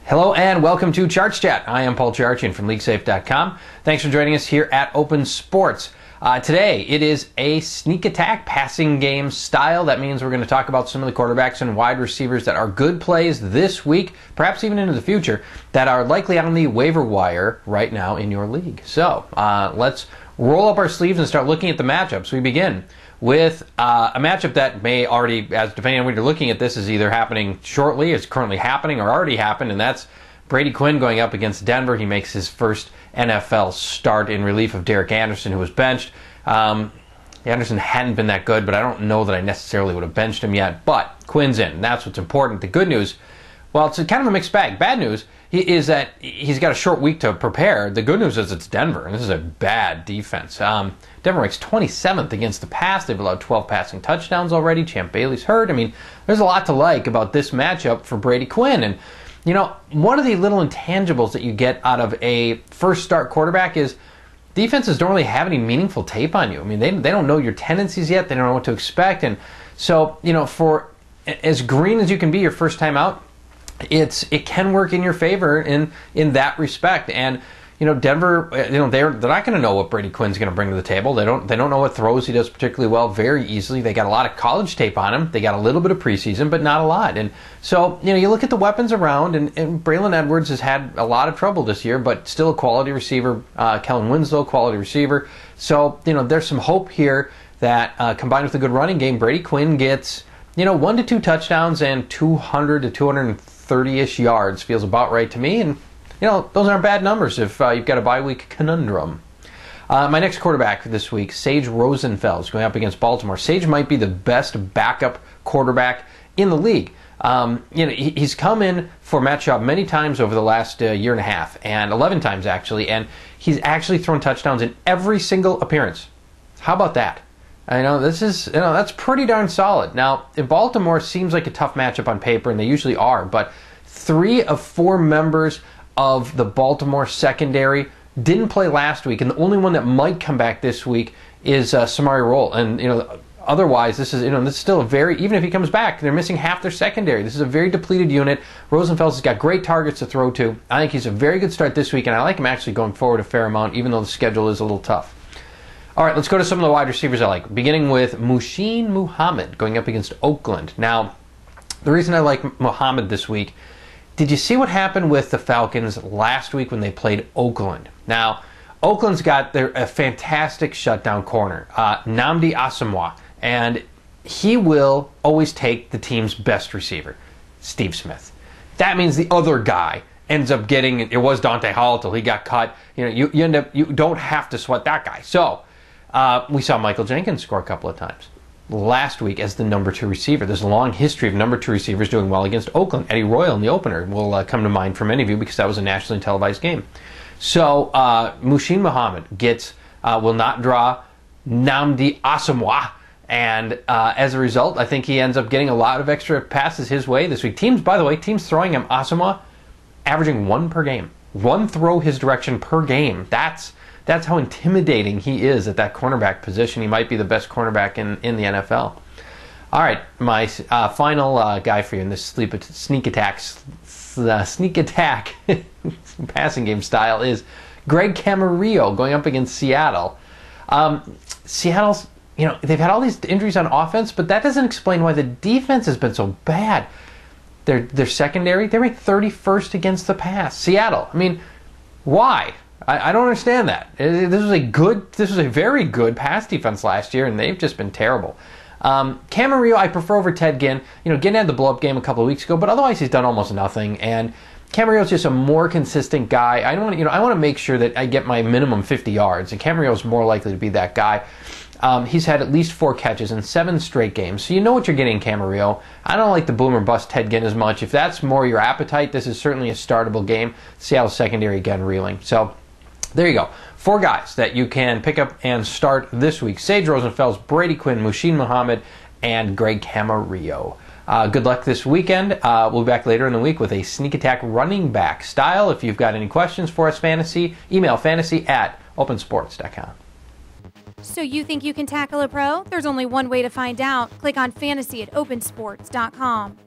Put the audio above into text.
Hello and welcome to Charch Chat. I am Paul Charch from LeagueSafe.com. Thanks for joining us here at Open Sports. Today it is a sneak attack passing game style. That means we're going to talk about some of the quarterbacks and wide receivers that are good plays this week, perhaps even into the future, that are likely on the waiver wire right now in your league. So let's roll up our sleeves and start looking at the matchups. We begin with a matchup that may already, as depending on when you're looking at this, is either happening shortly, is currently happening, or already happened, and that's Brady Quinn going up against Denver. He makes his first NFL start in relief of Derek Anderson, who was benched. Anderson hadn't been that good, but I don't know that I necessarily would have benched him yet. But Quinn's in, and that's what's important. The good news, well, it's kind of a mixed bag. Bad news is that he's got a short week to prepare. The good news is it's Denver, and this is a bad defense. Denver ranks 27th against the pass. They've allowed 12 passing touchdowns already. Champ Bailey's hurt. I mean, there's a lot to like about this matchup for Brady Quinn. And, you know, one of the little intangibles that you get out of a first start quarterback is defenses don't really have any meaningful tape on you. I mean, they don't know your tendencies yet. They don't know what to expect. And so, you know, for as green as you can be your first time out, it can work in your favor in that respect. And you know, Denver, you know, they're not going to know what Brady Quinn's going to bring to the table. They don't know what throws he does particularly well very easily. They got a lot of college tape on him. They got a little bit of preseason, but not a lot. And so, you know, you look at the weapons around, and Braylon Edwards has had a lot of trouble this year, but still a quality receiver. Kellen Winslow, quality receiver. So, you know, there's some hope here that combined with a good running game, Brady Quinn gets, you know, 1 to 2 touchdowns and 200 to 230-ish yards. Feels about right to me. And you know, those aren't bad numbers if you've got a bye week conundrum. My next quarterback this week, Sage Rosenfels, is going up against Baltimore. Sage might be the best backup quarterback in the league. You know, he's come in for Matt Schaub many times over the last year and a half, and 11 times actually, and he's actually thrown touchdowns in every single appearance. How about that? I know that's pretty darn solid. Now, if Baltimore seems like a tough matchup on paper, and they usually are, but 3 of 4 members of the Baltimore secondary didn't play last week, and the only one that might come back this week is Samari Rolle. And you know, otherwise, this is still a very, even if he comes back, they're missing half their secondary. This is a very depleted unit. Rosenfels has got great targets to throw to. I think he's a very good start this week, and I like him actually going forward a fair amount, even though the schedule is a little tough. All right, let's go to some of the wide receivers I like, beginning with Muhsin Muhammad going up against Oakland. Now, the reason I like Muhammad this week, did you see what happened with the Falcons last week when they played Oakland? Now, Oakland's got a fantastic shutdown corner, Nnamdi Asomugha, and he will always take the team's best receiver, Steve Smith. That means the other guy ends up getting, it was Dante Hall till he got cut. You know, you don't have to sweat that guy. So we saw Michael Jenkins score a couple of times last week as the number 2 receiver. There's a long history of number 2 receivers doing well against Oakland. Eddie Royal in the opener will come to mind for many of you because that was a nationally televised game. So Muhsin Muhammad will not draw Nnamdi Asomugha, and as a result, I think he ends up getting a lot of extra passes his way this week. By the way, teams throwing him Asomugha averaging 1 per game. 1 throw his direction per game. That's how intimidating he is at that cornerback position. He might be the best cornerback in the NFL. All right, my final guy for you in this sneak attack passing game style is Greg Camarillo going up against Seattle. Seattle's, you know, they've had all these injuries on offense, but that doesn't explain why the defense has been so bad. Their secondary, they ranked 31st against the pass. Seattle, I mean, why? I don't understand that. This was a very good pass defense last year, and they've just been terrible. Camarillo, I prefer over Ted Ginn. You know, Ginn had the blow-up game a couple of weeks ago, but otherwise he's done almost nothing. And Camarillo's just a more consistent guy. I want to make sure that I get my minimum 50 yards, and Camarillo's more likely to be that guy. He's had at least 4 catches in 7 straight games, so you know what you're getting in Camarillo. I don't like the boom or bust Ted Ginn as much. If that's more your appetite, this is certainly a startable game. Seattle secondary again reeling. So there you go. 4 guys that you can pick up and start this week. Sage Rosenfels, Brady Quinn, Muhsin Muhammad, and Greg Camarillo. Good luck this weekend. We'll be back later in the week with a sneak attack running back style. If you've got any questions for us, fantasy, email fantasy@opensports.com. So you think you can tackle a pro? There's only one way to find out. Click on fantasy@opensports.com.